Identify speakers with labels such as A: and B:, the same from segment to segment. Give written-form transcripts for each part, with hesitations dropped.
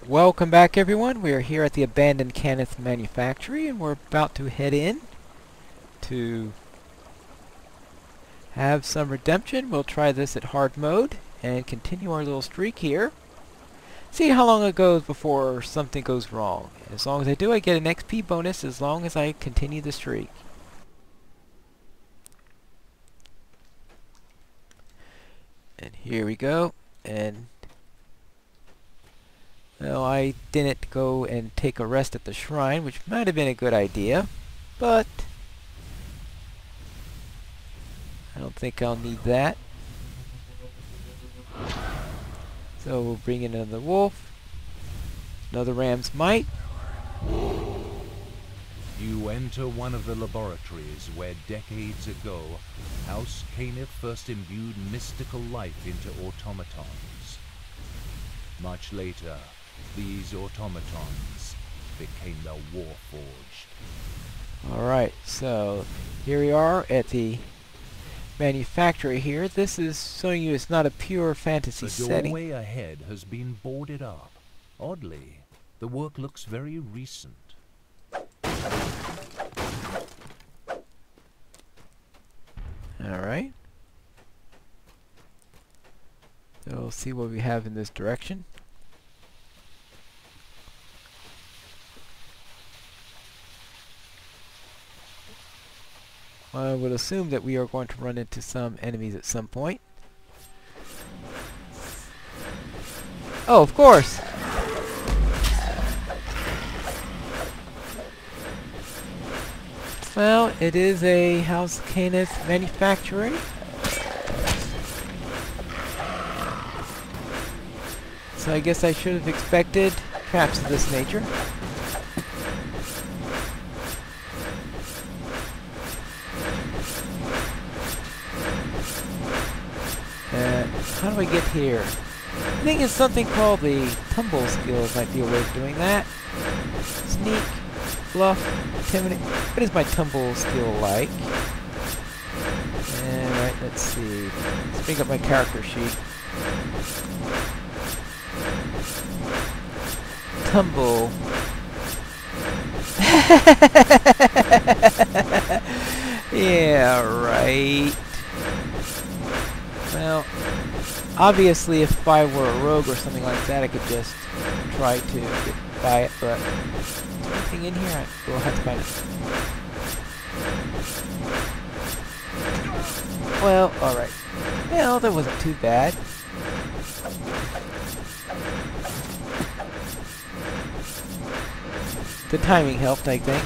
A: Welcome back, everyone. We are here at the abandoned Cannith Manufactory, and we're about to head in to have some redemption. We'll try this at hard mode and continue our little streak here. See how long it goes before something goes wrong. As long as I do, I get an XP bonus as long as I continue the streak. And here we go. And well, I didn't go and take a rest at the shrine, which might have been a good idea, but I don't think I'll need that. So we'll bring in another wolf, another ram's might.
B: You enter one of the laboratories where decades ago House Cannith first imbued mystical life into automatons. Much later, these automatons became the Warforged.
A: Alright, so here we are at the manufactory here. This is showing you it's not a pure fantasy setting.
B: The doorway ahead has been boarded up. Oddly, the work looks very recent.
A: Alright. So we'll see what we have in this direction. I would assume that we are going to run into some enemies at some point. Oh, of course! Well, it is a House Cannith Manufactory. So I guess I should have expected traps of this nature. How do I get here? I think it's something called the tumble skills might be a way of doing that. Sneak, bluff, intimidate. What is my tumble skill like? Alright, let's see. Let's bring up my character sheet. Tumble. Yeah, right. Well, obviously if I were a rogue or something like that, I could just try to get by it, but is there anything in here? We'll have to find it. Well, alright. Well, that wasn't too bad. The timing helped, I think.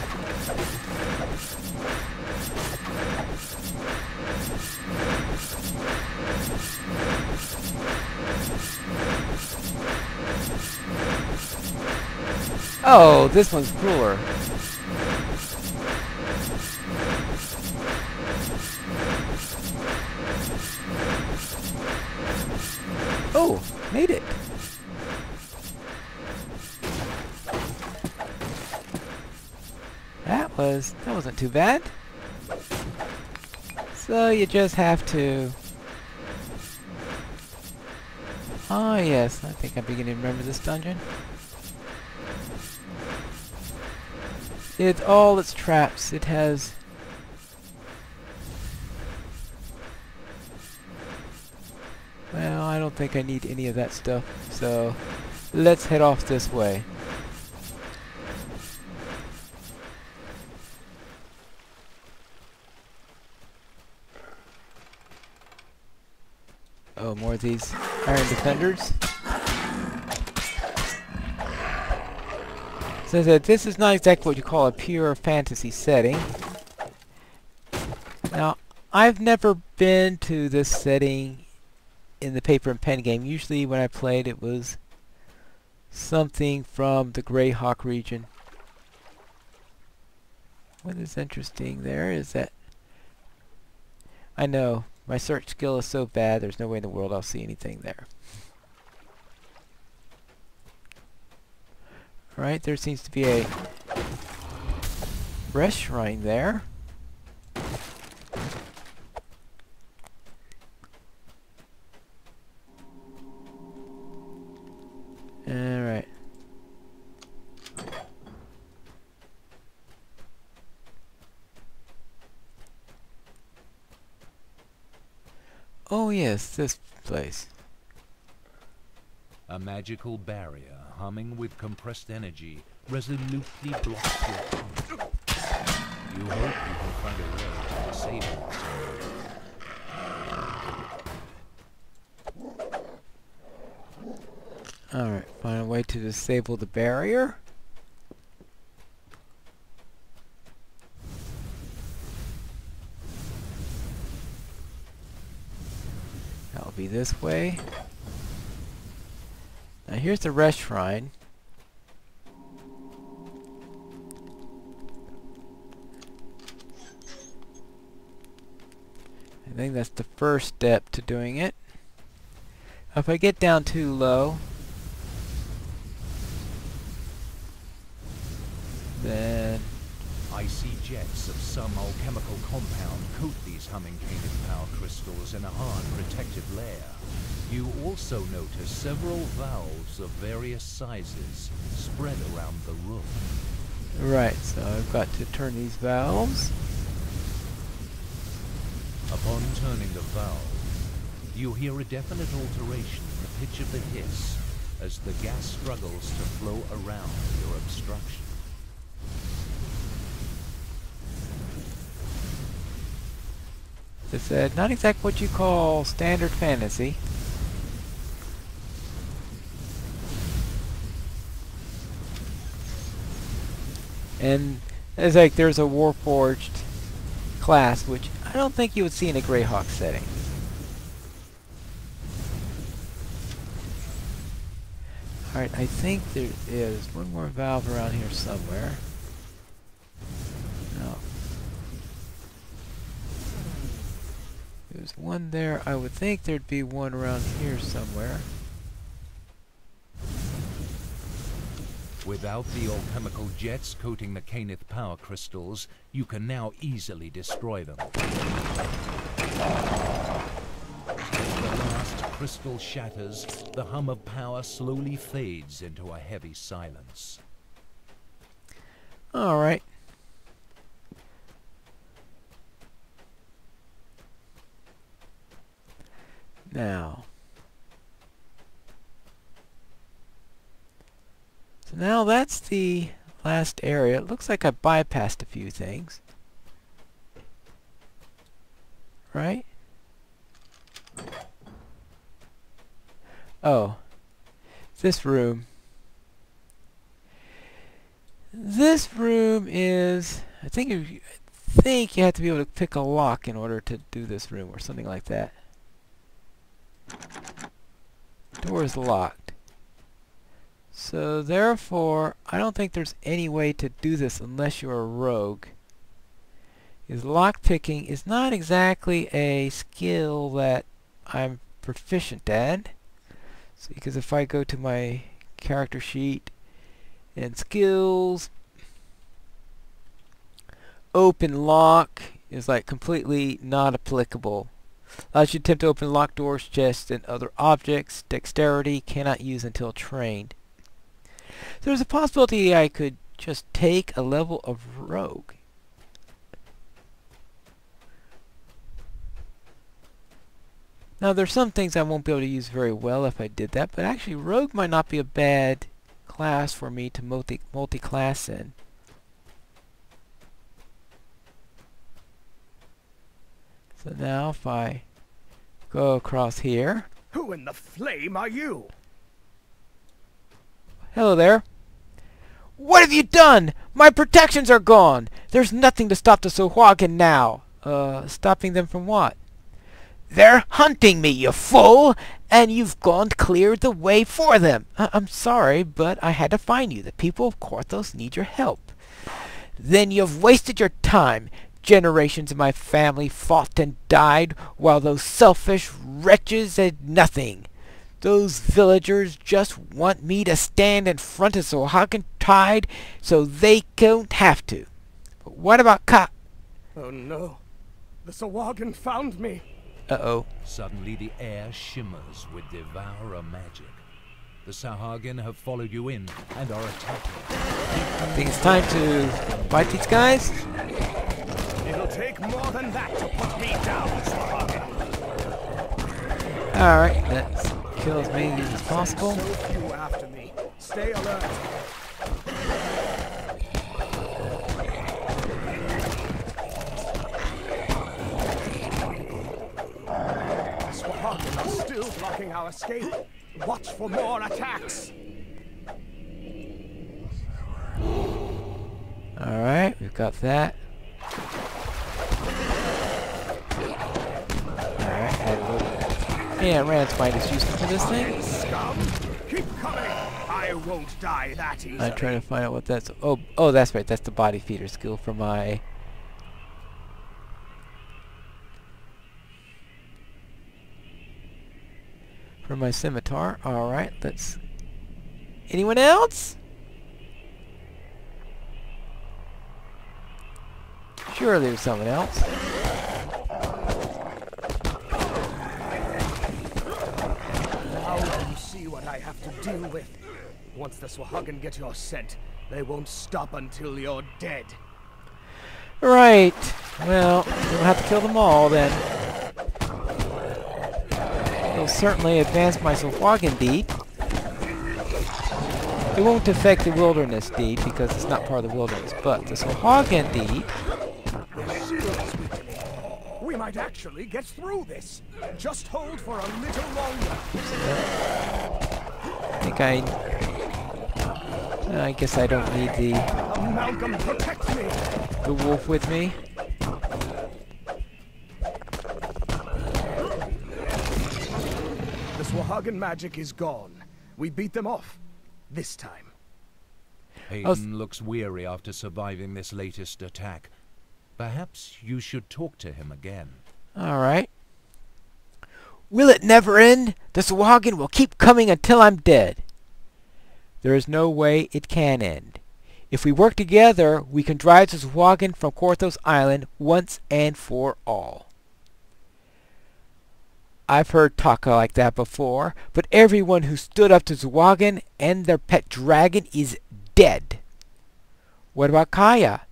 A: Oh, this one's cooler. Oh, made it. That wasn't too bad. So you just have to... Oh yes, I think I'm beginning to remember this dungeon. It's all its traps. It has... Well, I don't think I need any of that stuff, so let's head off this way. Oh, more of these iron defenders. Says that this is not exactly what you call a pure fantasy setting. Now, I've never been to this setting in the paper and pen game. Usually when I played it was something from the Greyhawk region. What is interesting there is that I know my search skill is so bad there's no way in the world I'll see anything there. Alright, there seems to be a rest shrine there. Alright. Oh yes, this place.
B: A magical barrier humming with compressed energy resolutely blocks your path. You hope you can find a way to disable it.
A: Alright, find a way to disable the barrier. That'll be this way. Now here's the rest shrine. I think that's the first step to doing it. If I get down too low, then
B: Icy jets of some alchemical compound coat these humming Cannith power crystals in a hard protective layer. You also notice several valves of various sizes spread around the room.
A: right, so I've got to turn these valves.
B: Upon turning the valve, you hear a definite alteration in the pitch of the hiss as the gas struggles to flow around your obstruction.
A: It's not exactly what you call standard fantasy. And it's like there's a Warforged class, which I don't think you would see in a Greyhawk setting. Alright, I think there is one more valve around here somewhere. No. There's one there. I would think there'd be one around here somewhere.
B: Without the alchemical jets coating the Cannith power crystals, you can now easily destroy them. As the last crystal shatters, the hum of power slowly fades into a heavy silence.
A: Alright. Now. So now that's the last area. It looks like I bypassed a few things. Right? Oh. This room. This room is... I think you have to be able to pick a lock in order to do this room or something like that. Door is locked. So therefore, I don't think there's any way to do this unless you're a rogue. Because lockpicking is not exactly a skill that I'm proficient at. So because if I go to my character sheet and skills, open lock is like completely not applicable. Allows you to attempt to open locked doors, chests, and other objects. Dexterity cannot use until trained. So there's a possibility I could just take a level of rogue. Now there's some things I won't be able to use very well if I did that, but actually rogue might not be a bad class for me to multi-class in. So now if I go across here.
C: Who in the flame are you?
A: Hello there. What have you done? My protections are gone. There's nothing to stop the Sohwagan now. Stopping them from what? They're hunting me, you fool! And you've gone to clear the way for them. I'm sorry, but I had to find you. The people of Korthos need your help. Then you've wasted your time. Generations of my family fought and died, while those selfish wretches had nothing. Those villagers just want me to stand in front of Sohwagan Tide so they don't have to. But what about
C: Oh no. The Sohwagan found me.
A: Uh-oh.
B: Suddenly the air shimmers with devourer magic. The Sohwagan have followed you in and are attacking.
A: I think it's time to fight these guys.
C: It'll take more than that to put me down, Sohwagan.
A: Alright, let's kill as many of these as possible.
C: So few after me. Stay alert. Swahagan are still blocking our escape. Watch for more attacks.
A: Alright, we've got that. Alright, add a little. Yeah, Rand's might is useful for this thing.
C: Scum, keep coming. I won't die that easily.
A: I'm trying to find out what that's. Oh, that's right. That's the body feeder skill for my. Scimitar. All right, let's. Anyone else? Surely there's someone else.
C: Now you see what I have to deal with. Once the Swahagan get your scent, they won't stop until you're dead.
A: Right. Well, we'll have to kill them all then. It'll certainly advance my Swahagan deed. It won't affect the wilderness deed because it's not part of the wilderness, but the Swahagan deed.
C: We might actually get through this. Just hold for a little longer.
A: I guess I don't need
C: Amalgam, protect me.
A: the wolf with me.
C: The Swahagan magic is gone. We beat them off. This time.
B: Hayden looks weary after surviving this latest attack. Perhaps you should talk to him again.
A: Alright. Will it never end? The Swahagan will keep coming until I'm dead. There is no way it can end. If we work together, we can drive the Swahagan from Korthos Island once and for all. I've heard talk like that before, but everyone who stood up to Swahagan and their pet dragon is dead. What about Kaya?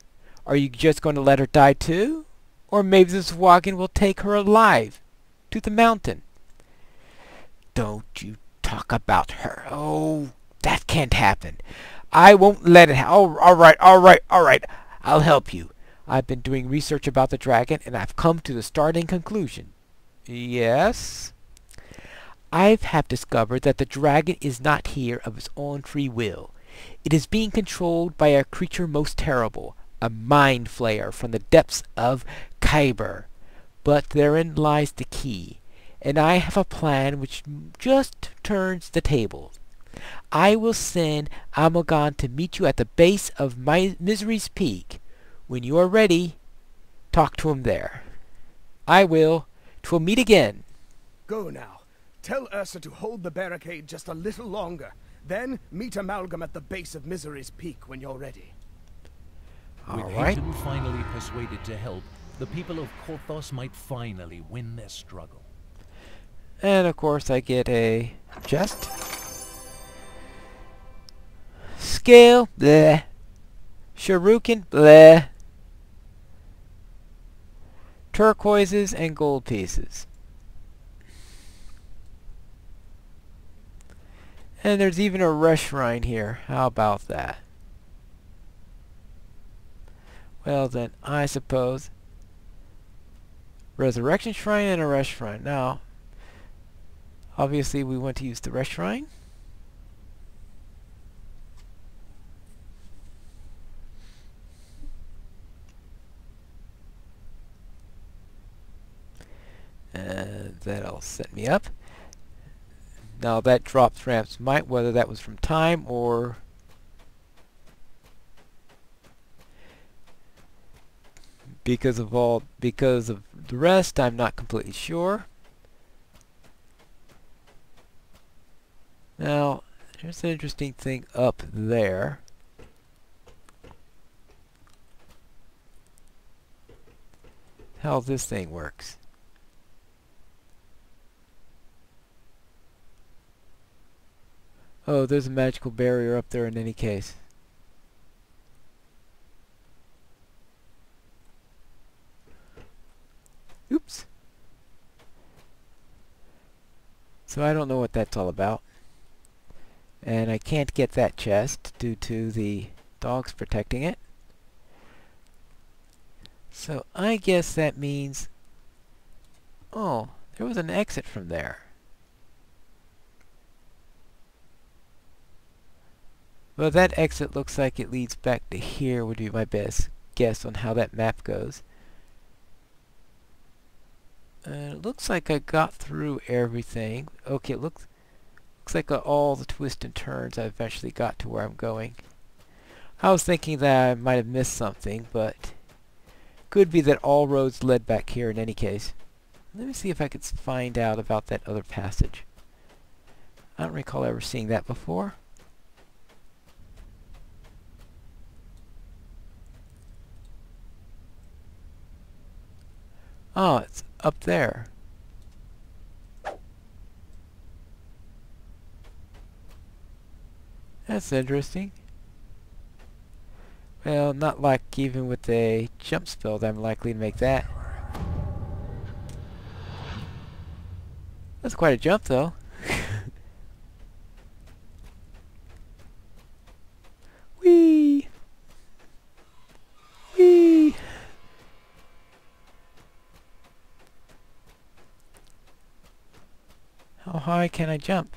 A: Are you just going to let her die too? Or maybe the Swahagan will take her alive to the mountain. Don't you talk about her. Oh, that can't happen. I won't let it happen. All right. I'll help you. I've been doing research about the dragon, and I've come to the startling conclusion. Yes? I have discovered that the dragon is not here of its own free will. It is being controlled by a creature most terrible, a mind flayer from the depths of Khyber. But therein lies the key, and I have a plan which just turns the tables. I will send Amalgam to meet you at the base of Misery's Peak. When you are ready, talk to him there. I will. 'Twill meet again.
C: Go now. Tell Ursa to hold the barricade just a little longer. Then meet Amalgam at the base of Misery's Peak when you're ready.
B: With Hayden finally persuaded to help, the people of Korthos might finally win their struggle.
A: And of course I get a chest. Scale, bleh. Shuriken, bleh. Turquoises and gold pieces. And there's even a rush shrine here. How about that? Well then, I suppose resurrection shrine and a rush shrine. Now, obviously we want to use the rush shrine. And that'll set me up. Now that drops Ramp's might, whether that was from time or because of the rest, I'm not completely sure. Now, here's an interesting thing up there. How this thing works. Oh, there's a magical barrier up there in any case. Oops. So I don't know what that's all about. And I can't get that chest due to the dogs protecting it. So I guess that means... Oh, there was an exit from there. Well, that exit looks like it leads back to here, would be my best guess on how that map goes. It looks like I got through everything. Okay, it looks like all the twists and turns I eventually got to where I'm going. I was thinking that I might have missed something, but could be that all roads led back here in any case. Let me see if I could find out about that other passage. I don't recall ever seeing that before. Oh, it's up there. That's interesting. Well, not like even with a jump spell that I'm likely to make that. That's quite a jump though. Whee! Whee! How high can I jump?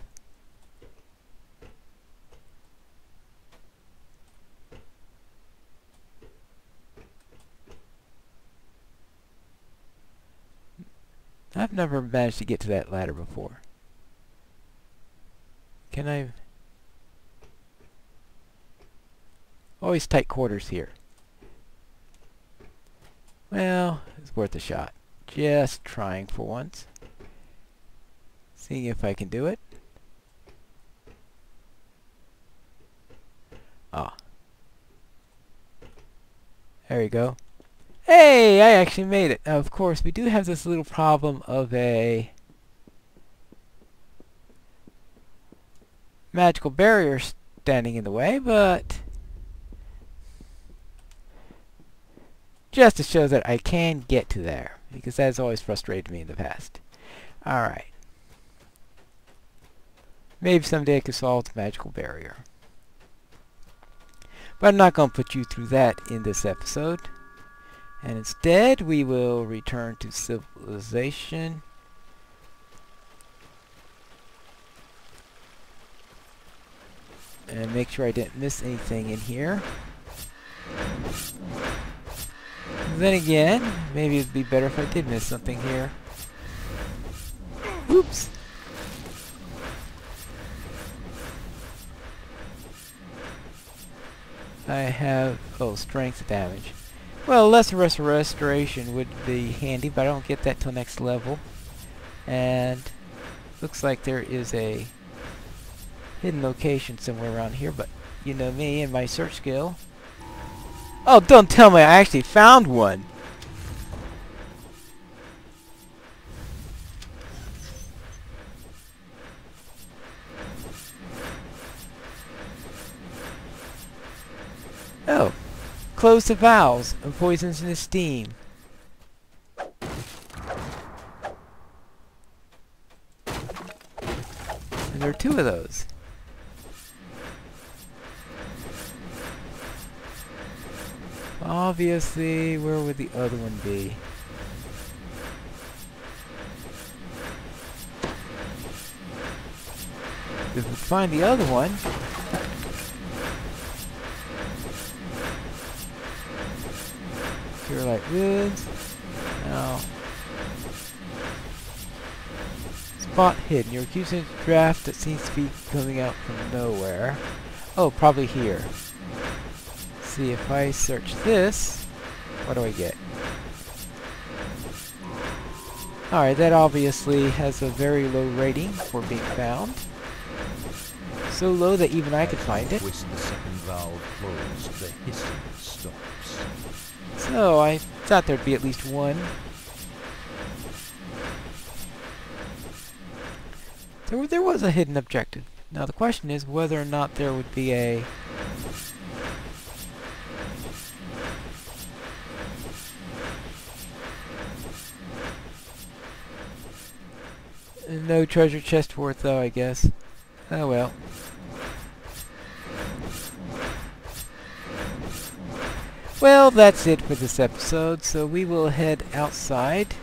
A: I've never managed to get to that ladder before. Can I? Always tight quarters here. Well, it's worth a shot. Just trying for once. Seeing if I can do it. Ah. There you go. Hey, I actually made it. Now, of course, we do have this little problem of a magical barrier standing in the way, but just to show that I can get to there, because that has always frustrated me in the past. Alright. Maybe someday I could solve the magical barrier. But I'm not going to put you through that in this episode. And instead, we will return to civilization. And make sure I didn't miss anything in here. Then again, maybe it'd be better if I did miss something here. Oops! I have... oh, strength damage. Well, lesser restoration would be handy, but I don't get that till next level. And looks like there is a hidden location somewhere around here, but you know me and my search skill. Oh, don't tell me I actually found one! Oh. Close the valves and poisons in the steam. And there are two of those. Obviously, where would the other one be? If we find the other one... Cure light wounds. Now, spot hidden. You're accusing a draft that seems to be coming out from nowhere. Oh, probably here. See if I search this. What do I get? Alright, that obviously has a very low rating for being found. So low that even I could find it.
B: Twist the second valve closed, the hissing stops.
A: So, I thought there'd be at least one. There was a hidden objective. Now the question is whether or not there would be a... No treasure chest for it though, I guess. Oh well. Well, that's it for this episode, so we will head outside.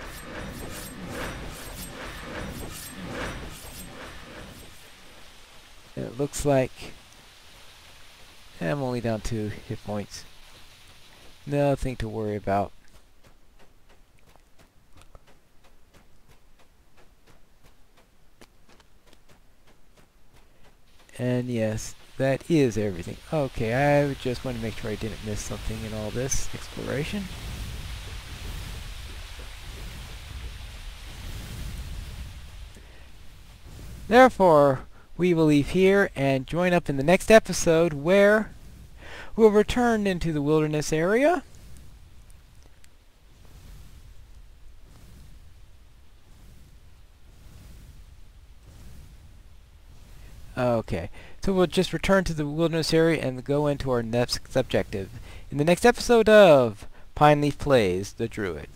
A: It looks like I'm only down 2 hit points. Nothing to worry about. And yes, that is everything. Okay, I just want to make sure I didn't miss something in all this exploration. Therefore, we will leave here and join up in the next episode where we'll return into the wilderness area. Okay, so we'll just return to the wilderness area and go into our next objective in the next episode of Pineleaf Plays the Druid.